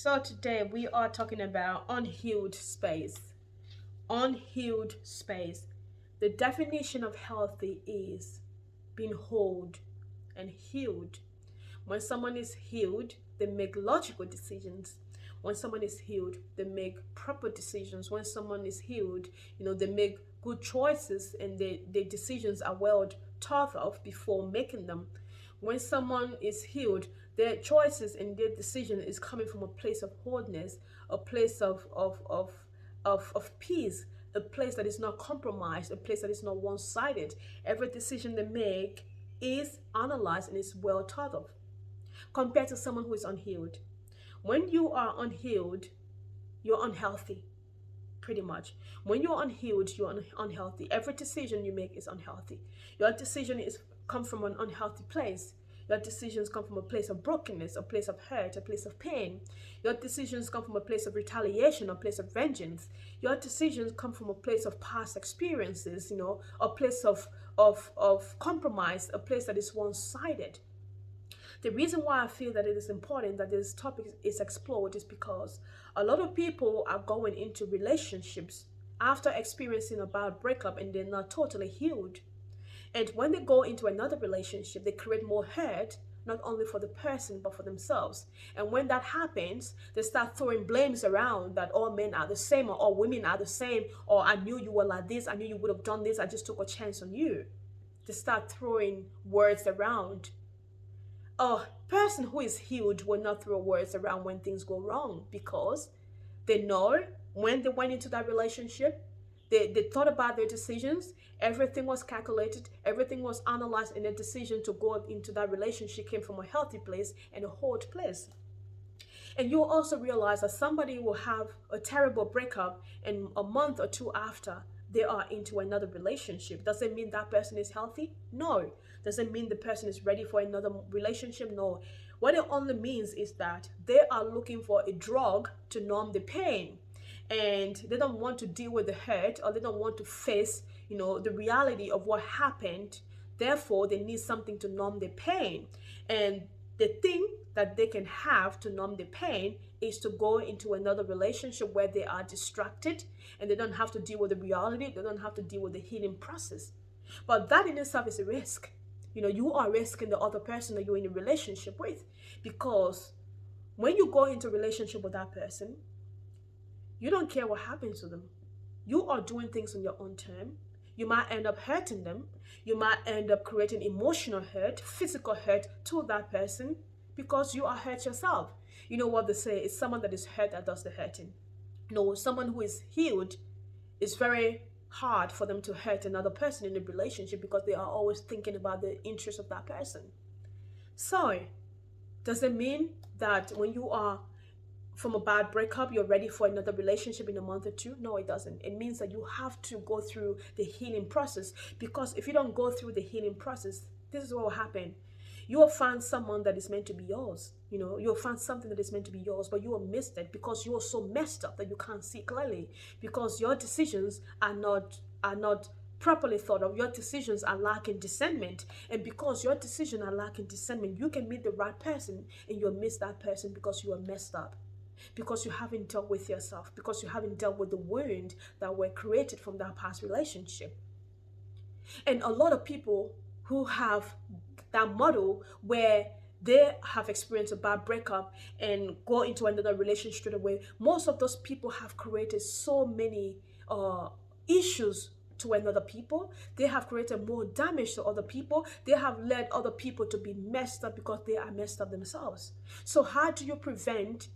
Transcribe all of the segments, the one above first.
So today we are talking about unhealed space. Unhealed space. The definition of healthy is being whole and healed. When someone is healed, they make logical decisions. When someone is healed, they make proper decisions. When someone is healed, they make good choices and their decisions are well thought of before making them. When someone is healed, their choices and their decision is coming from a place of wholeness, a place of peace, a place that is not compromised, a place that is not one-sided. Every decision they make is analyzed and is well thought of compared to someone who is unhealed. When you are unhealed, you're unhealthy, pretty much. When you're unhealed, you're unhealthy. Every decision you make is unhealthy. Your decision is come from an unhealthy place. Your decisions come from a place of brokenness, a place of hurt, a place of pain. Your decisions come from a place of retaliation, a place of vengeance. Your decisions come from a place of past experiences, a place of compromise, a place that is one-sided. The reason why I feel that it is important that this topic is explored is because a lot of people are going into relationships after experiencing a bad breakup and they're not totally healed. And when they go into another relationship, they create more hurt, not only for the person, but for themselves. And when that happens, they start throwing blames around that all men are the same or all women are the same, or I knew you were like this, I knew you would have done this, I just took a chance on you. They start throwing words around. A person who is healed will not throw words around when things go wrong because they know when they went into that relationship, they thought about their decisions, everything was calculated, everything was analyzed, and their decision to go into that relationship came from a healthy place and a whole place. And you'll also realize that somebody will have a terrible breakup and a month or two after they are into another relationship. Does it mean that person is healthy? No. Does it mean the person is ready for another relationship? No. What it only means is that they are looking for a drug to numb the pain. And they don't want to deal with the hurt, or they don't want to face, the reality of what happened. Therefore, they need something to numb the pain. And the thing that they can have to numb the pain is to go into another relationship where they are distracted and they don't have to deal with the reality, they don't have to deal with the healing process. But that in itself is a risk. You are risking the other person that you're in a relationship with, because when you go into a relationship with that person, you don't care what happens to them. You are doing things on your own term. You might end up hurting them. You might end up creating emotional hurt, physical hurt to that person because you are hurt yourself. You know what they say? It's someone that is hurt that does the hurting. No, someone who is healed, is very hard for them to hurt another person in a relationship because they are always thinking about the interest of that person. So, does it mean that when you are from a bad breakup, you're ready for another relationship in a month or two? No, it doesn't. It means that you have to go through the healing process, because if you don't go through the healing process, this is what will happen. You will find someone that is meant to be yours. You'll find something that is meant to be yours, but you will miss it because you are so messed up that you can't see clearly, because your decisions are not properly thought of. Your decisions are lacking discernment, and because your decisions are lacking discernment, you can meet the right person and you'll miss that person because you are messed up, because you haven't dealt with yourself, because you haven't dealt with the wound that were created from that past relationship. And a lot of people who have that model where they have experienced a bad breakup and go into another relationship straight away, most of those people have created so many issues to another people. They have created more damage to other people. They have led other people to be messed up because they are messed up themselves. So how do you prevent,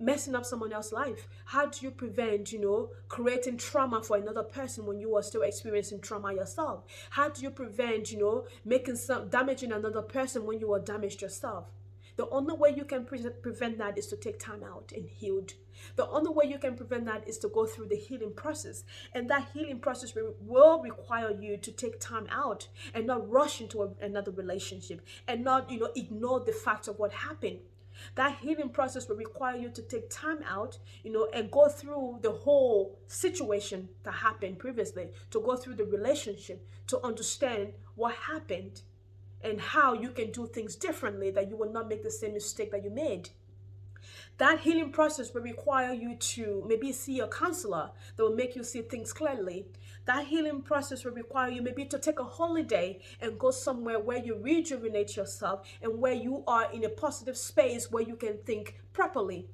messing up someone else's life? How do you prevent, creating trauma for another person when you are still experiencing trauma yourself? How do you prevent, making some damaging another person when you are damaged yourself? The only way you can prevent that is to take time out and heal. The only way you can prevent that is to go through the healing process. And that healing process will require you to take time out and not rush into another relationship and not, ignore the fact of what happened. That healing process will require you to take time out, and go through the whole situation that happened previously, to go through the relationship, to understand what happened and how you can do things differently, that you will not make the same mistake that you made. That healing process will require you to maybe see a counselor that will make you see things clearly. That healing process will require you maybe to take a holiday and go somewhere where you rejuvenate yourself and where you are in a positive space where you can think properly.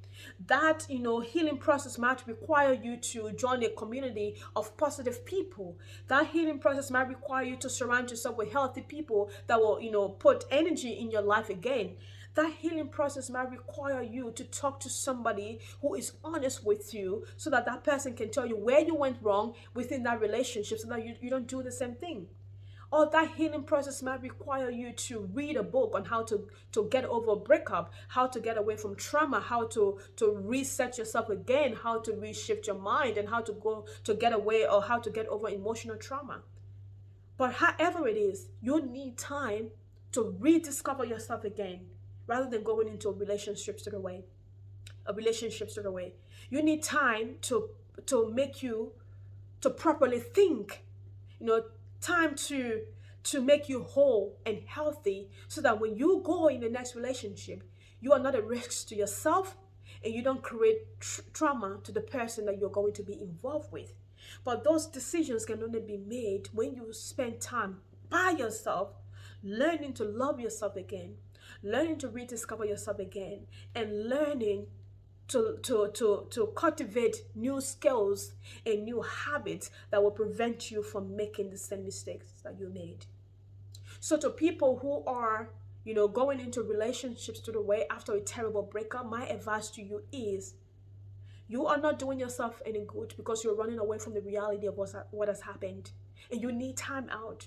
That, healing process might require you to join a community of positive people. That healing process might require you to surround yourself with healthy people that will, put energy in your life again. That healing process might require you to talk to somebody who is honest with you so that that person can tell you where you went wrong within that relationship so that you don't do the same thing. Or that healing process might require you to read a book on how to get over a breakup, how to get away from trauma, how to reset yourself again, how to reshift your mind, and how to go to get away or how to get over emotional trauma. But however it is, you need time to rediscover yourself again rather than going into a relationship straight away. A relationship straight away. You need time to make you to properly think, you know, time to make you whole and healthy so that when you go in the next relationship, you are not a risk to yourself and you don't create trauma to the person that you're going to be involved with. But those decisions can only be made when you spend time by yourself, learning to love yourself again, learning to rediscover yourself again, and learning to cultivate new skills and new habits that will prevent you from making the same mistakes that you made. So to people who are, going into relationships to the way after a terrible breakup, my advice to you is you are not doing yourself any good because you're running away from the reality of what has happened. And you need time out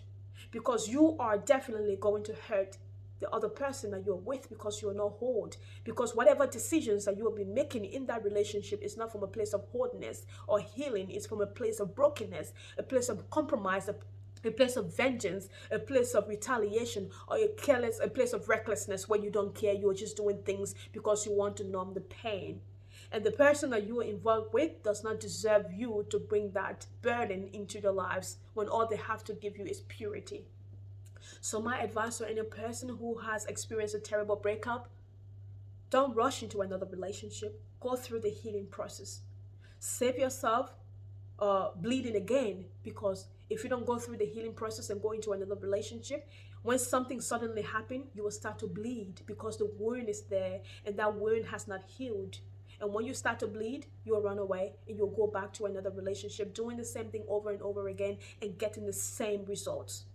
because you are definitely going to hurt the other person that you're with because you're not whole. Because whatever decisions that you will be making in that relationship is not from a place of wholeness or healing, it's from a place of brokenness, a place of compromise, a place of vengeance, a place of retaliation, or a place of recklessness where you don't care, you're just doing things because you want to numb the pain. And the person that you are involved with does not deserve you to bring that burden into their lives when all they have to give you is purity. So my advice to any person who has experienced a terrible breakup, don't rush into another relationship. Go through the healing process. Save yourself bleeding again, because if you don't go through the healing process and go into another relationship, when something suddenly happens, you will start to bleed because the wound is there and that wound has not healed. And when you start to bleed, you'll run away and you'll go back to another relationship, doing the same thing over and over again and getting the same results.